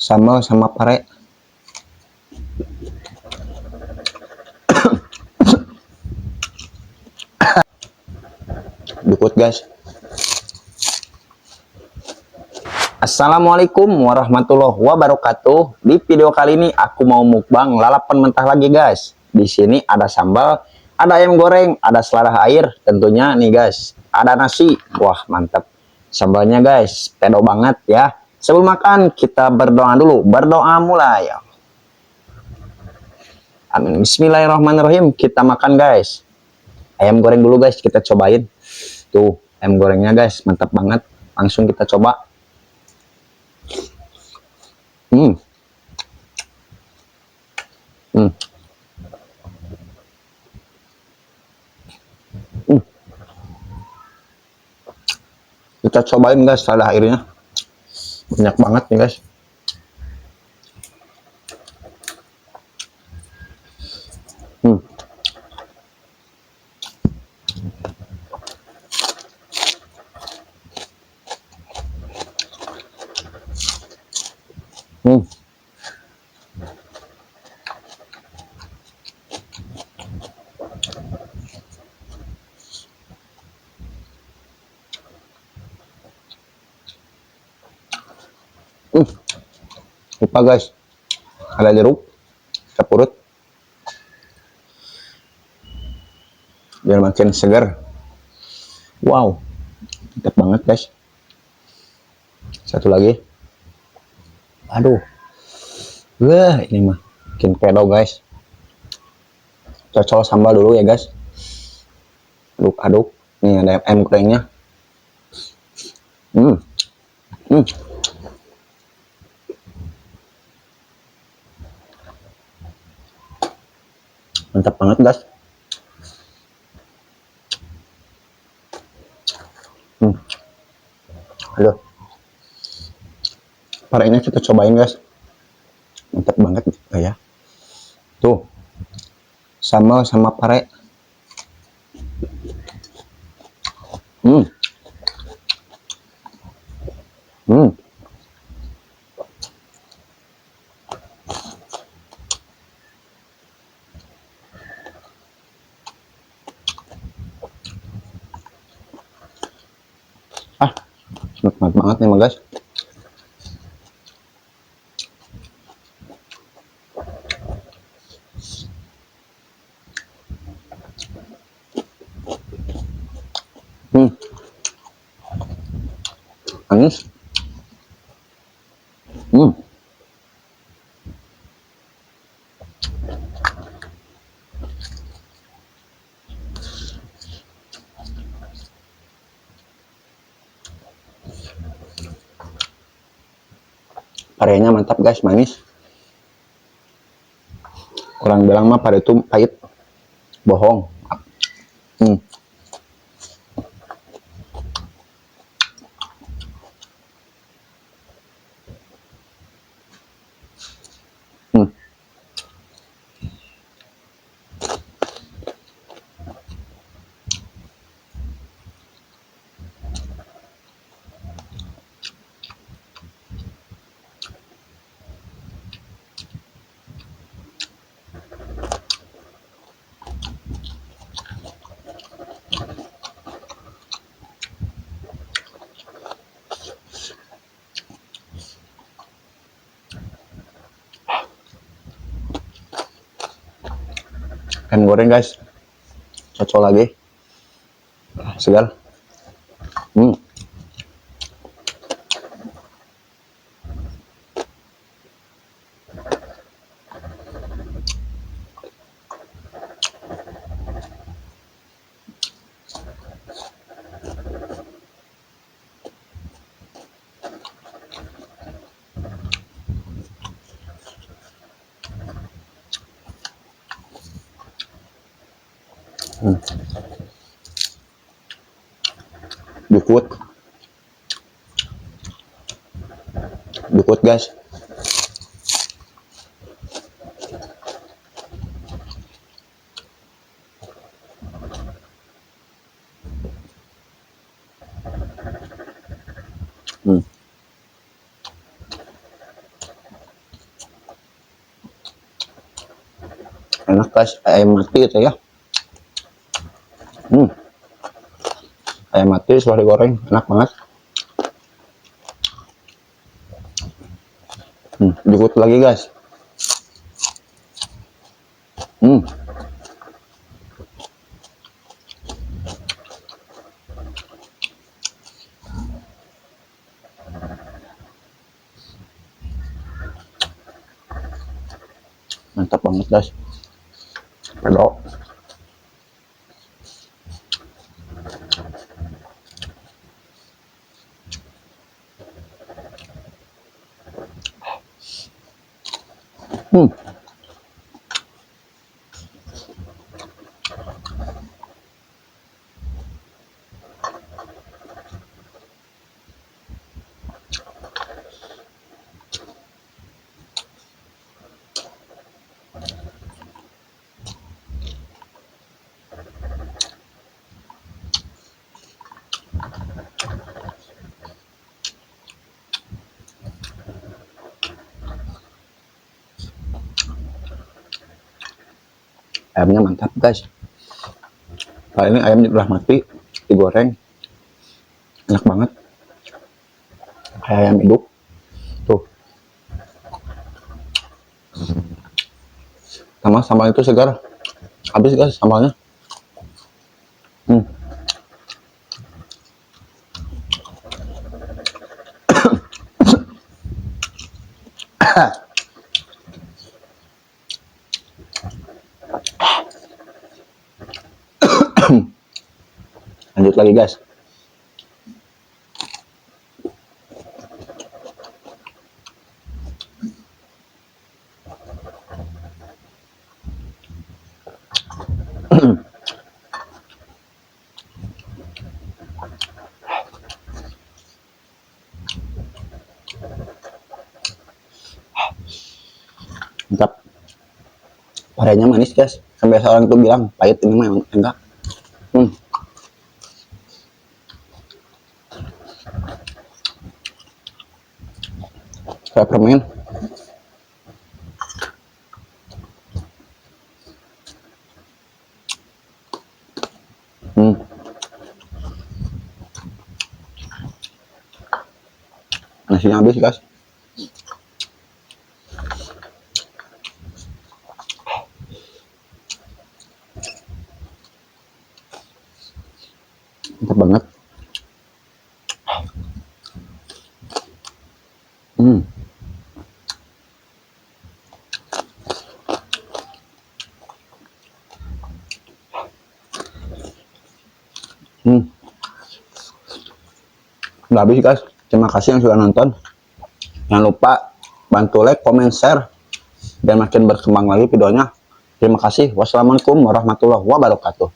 sambal sama pare. Dukut guys. Assalamualaikum warahmatullahi wabarakatuh. Di video kali ini aku mau mukbang lalapan mentah lagi guys. Di sini ada sambal, ada ayam goreng, ada selada air, tentunya nih guys. Ada nasi. Wah, mantap. Sambalnya guys, pedo banget ya. Sebelum makan kita berdoa dulu. Berdoa mulai. Amin. Bismillahirrahmanirrahim. Kita makan guys. Ayam goreng dulu guys, kita cobain. Tuh, ayam gorengnya guys, mantap banget. Langsung kita coba. Hmm. Hmm. Hmm. Kita cobain guys, selada airnya. Banyak banget nih guys. Hmm. Hmm. Lupa guys, ada jeruk, capurut, biar makin segar. Wow, mantap banget guys. Satu lagi. Aduh, wah ini mah makin pedo guys. Cocol sambal dulu ya guys. Aduk-aduk. Nih ada ayam gorengnya. Hmm. Hmm. Mantap banget guys. Hmm. Aduh, parenya kita cobain guys. Mantap banget ya. Tuh, sambal sama pare. Hmm. Hmm. Ah, nikmat banget nih guys. Hmm. Manis. Hmm. Parenya mantap guys, manis. Orang bilang mah pare itu pahit. Bohong. Hmm. Hmm. Ikan goreng guys, cocok lagi, segar. Hmm. Hmm. Dukut, dukut guys. Hmm. Enak guys, ayam mati itu ya. Ayam mati setelah digoreng, enak banget. Jukut lagi guys. Mantap banget guys. Pedok. Ayamnya mantap guys. Kali ini ayamnya udah mati, digoreng, enak banget. Kayak ayam hidup. Tuh. Sama sambal itu segar. Habis guys sambalnya. Lanjut lagi guys. Mantap. Parenya manis guys. Sampai seorang tuh bilang pahit, ini mah enggak. Kayak permen. Nasinya habis guys. Mantap banget. Udah habis guys. Terima kasih yang sudah nonton. Jangan lupa bantu like, comment, share biar makin berkembang lagi videonya. Terima kasih. Wassalamualaikum warahmatullahi wabarakatuh.